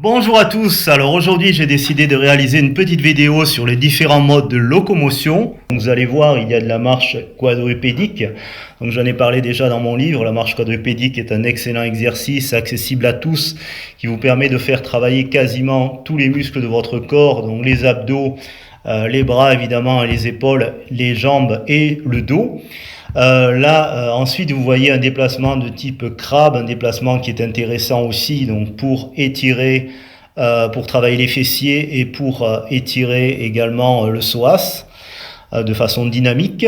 Bonjour à tous, alors aujourd'hui j'ai décidé de réaliser une petite vidéo sur les différents modes de locomotion. Vous allez voir, il y a de la marche quadrupédique, donc j'en ai parlé déjà dans mon livre. La marche quadrupédique est un excellent exercice accessible à tous qui vous permet de faire travailler quasiment tous les muscles de votre corps, donc les abdos, les bras évidemment, les épaules, les jambes et le dos. Ensuite, vous voyez un déplacement de type crabe, un déplacement qui est intéressant aussi, donc pour étirer, pour travailler les fessiers et pour étirer également le psoas de façon dynamique.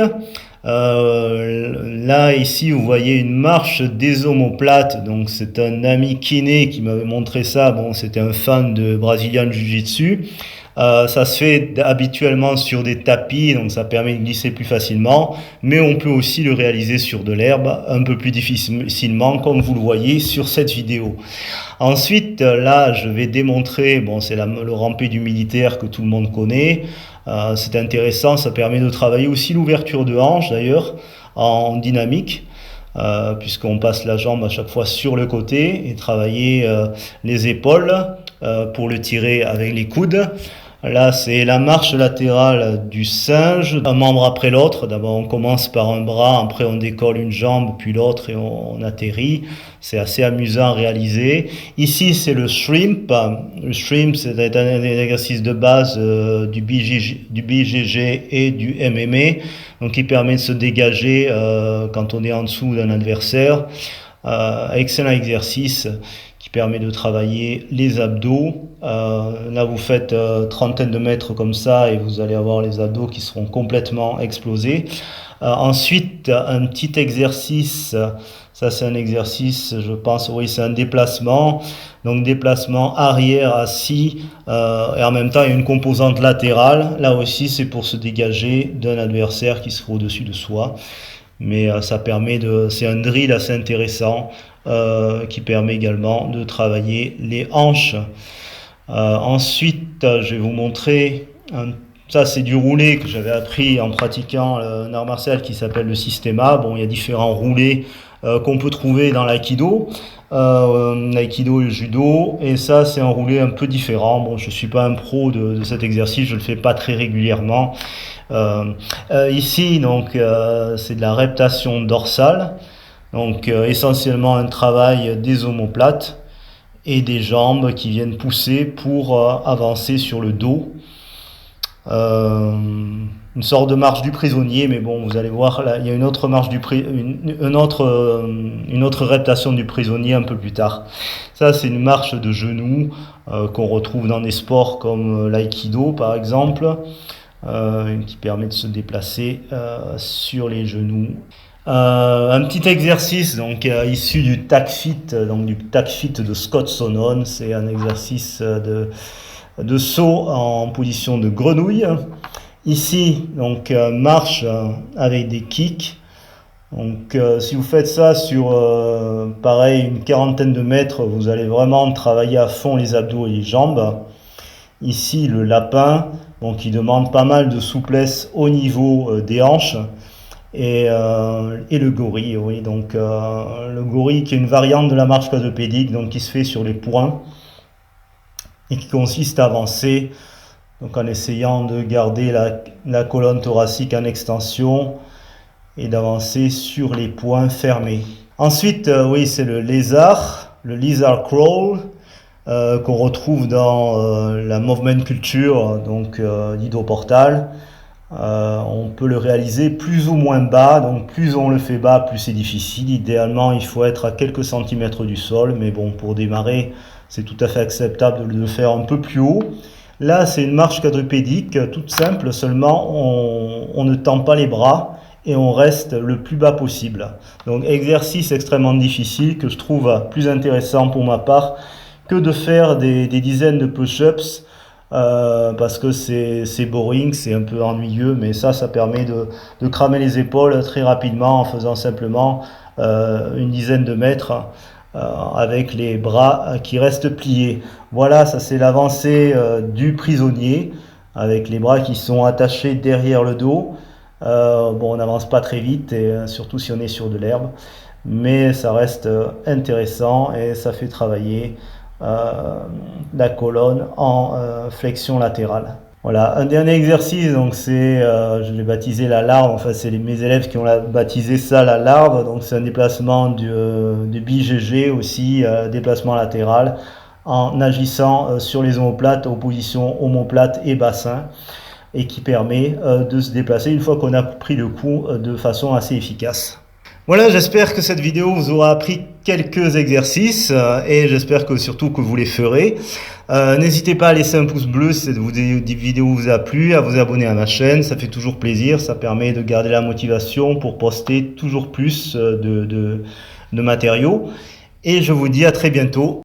Ici, vous voyez une marche des omoplates. Donc, c'est un ami kiné qui m'avait montré ça. Bon, c'était un fan de Brazilian Jiu-Jitsu. Ça se fait habituellement sur des tapis, donc ça permet de glisser plus facilement, mais on peut aussi le réaliser sur de l'herbe un peu plus difficilement, comme vous le voyez sur cette vidéo. Ensuite, là, je vais démontrer, bon, c'est le rampé du militaire que tout le monde connaît. C'est intéressant, ça permet de travailler aussi l'ouverture de hanche d'ailleurs en dynamique. Puisqu'on passe la jambe à chaque fois sur le côté et travailler les épaules pour le tirer avec les coudes. Là, c'est la marche latérale du singe, un membre après l'autre. D'abord, on commence par un bras, après on décolle une jambe, puis l'autre et on atterrit. C'est assez amusant à réaliser. Ici, c'est le shrimp. Le shrimp, c'est un exercice de base du BJJ et du MMA, donc qui permet de se dégager quand on est en dessous d'un adversaire. Excellent exercice qui permet de travailler les abdos. Là, vous faites trentaine de mètres comme ça et vous allez avoir les abdos qui seront complètement explosés. Ensuite, un petit exercice, ça c'est un exercice, je pense, oui, c'est un déplacement. Donc déplacement arrière assis et en même temps il y a une composante latérale. Là aussi, c'est pour se dégager d'un adversaire qui sera au-dessus de soi. Mais c'est un drill assez intéressant qui permet également de travailler les hanches. Ensuite, je vais vous montrer, ça c'est du roulé que j'avais appris en pratiquant un art martial qui s'appelle le systema. Bon, il y a différents roulés qu'on peut trouver dans l'aïkido, l'aïkido et le judo, et ça c'est un roulé un peu différent. Bon, je suis pas un pro de cet exercice, je le fais pas très régulièrement. Ici, donc, c'est de la reptation dorsale, donc essentiellement un travail des omoplates et des jambes qui viennent pousser pour avancer sur le dos. Une sorte de marche du prisonnier, mais bon, vous allez voir, là, il y a une autre marche une autre reptation du prisonnier un peu plus tard. Ça, c'est une marche de genoux qu'on retrouve dans des sports comme l'aïkido, par exemple. Qui permet de se déplacer sur les genoux. Un petit exercice donc issu du TAC-FIT, donc du TAC-FIT de Scott Sonnen. C'est un exercice de saut en position de grenouille. Ici, donc marche avec des kicks. Donc si vous faites ça sur pareil une quarantaine de mètres, vous allez vraiment travailler à fond les abdos et les jambes. Ici, le lapin, donc qui demande pas mal de souplesse au niveau des hanches, et le gorille, oui, donc le gorille qui est une variante de la marche quadrupédique, donc qui se fait sur les poings et qui consiste à avancer, donc en essayant de garder la colonne thoracique en extension et d'avancer sur les poings fermés. Ensuite, oui, c'est le lézard crawl. Qu'on retrouve dans la movement culture, donc d'Hydroportal. On peut le réaliser plus ou moins bas, donc plus on le fait bas, plus c'est difficile. Idéalement, il faut être à quelques centimètres du sol, mais bon, pour démarrer, c'est tout à fait acceptable de le faire un peu plus haut. Là, c'est une marche quadrupédique, toute simple, seulement on ne tend pas les bras et on reste le plus bas possible. Donc, exercice extrêmement difficile que je trouve plus intéressant pour ma part que de faire des dizaines de push-ups parce que c'est boring, c'est un peu ennuyeux, mais ça permet de cramer les épaules très rapidement en faisant simplement une dizaine de mètres avec les bras qui restent pliés. Voilà, ça c'est l'avancée du prisonnier avec les bras qui sont attachés derrière le dos. Bon, on n'avance pas très vite, et surtout si on est sur de l'herbe, mais ça reste intéressant et ça fait travailler la colonne en flexion latérale. Voilà, un dernier exercice, donc c'est, je l'ai baptisé la larve, enfin c'est mes élèves qui ont baptisé ça la larve, donc c'est un déplacement du BGG aussi, déplacement latéral, en agissant sur les omoplates, opposition omoplate et bassin, et qui permet de se déplacer une fois qu'on a pris le coup de façon assez efficace. Voilà, j'espère que cette vidéo vous aura appris quelques exercices et j'espère que surtout que vous les ferez. N'hésitez pas à laisser un pouce bleu si cette vidéo vous a plu, à vous abonner à ma chaîne, ça fait toujours plaisir, ça permet de garder la motivation pour poster toujours plus de matériaux. Et je vous dis à très bientôt.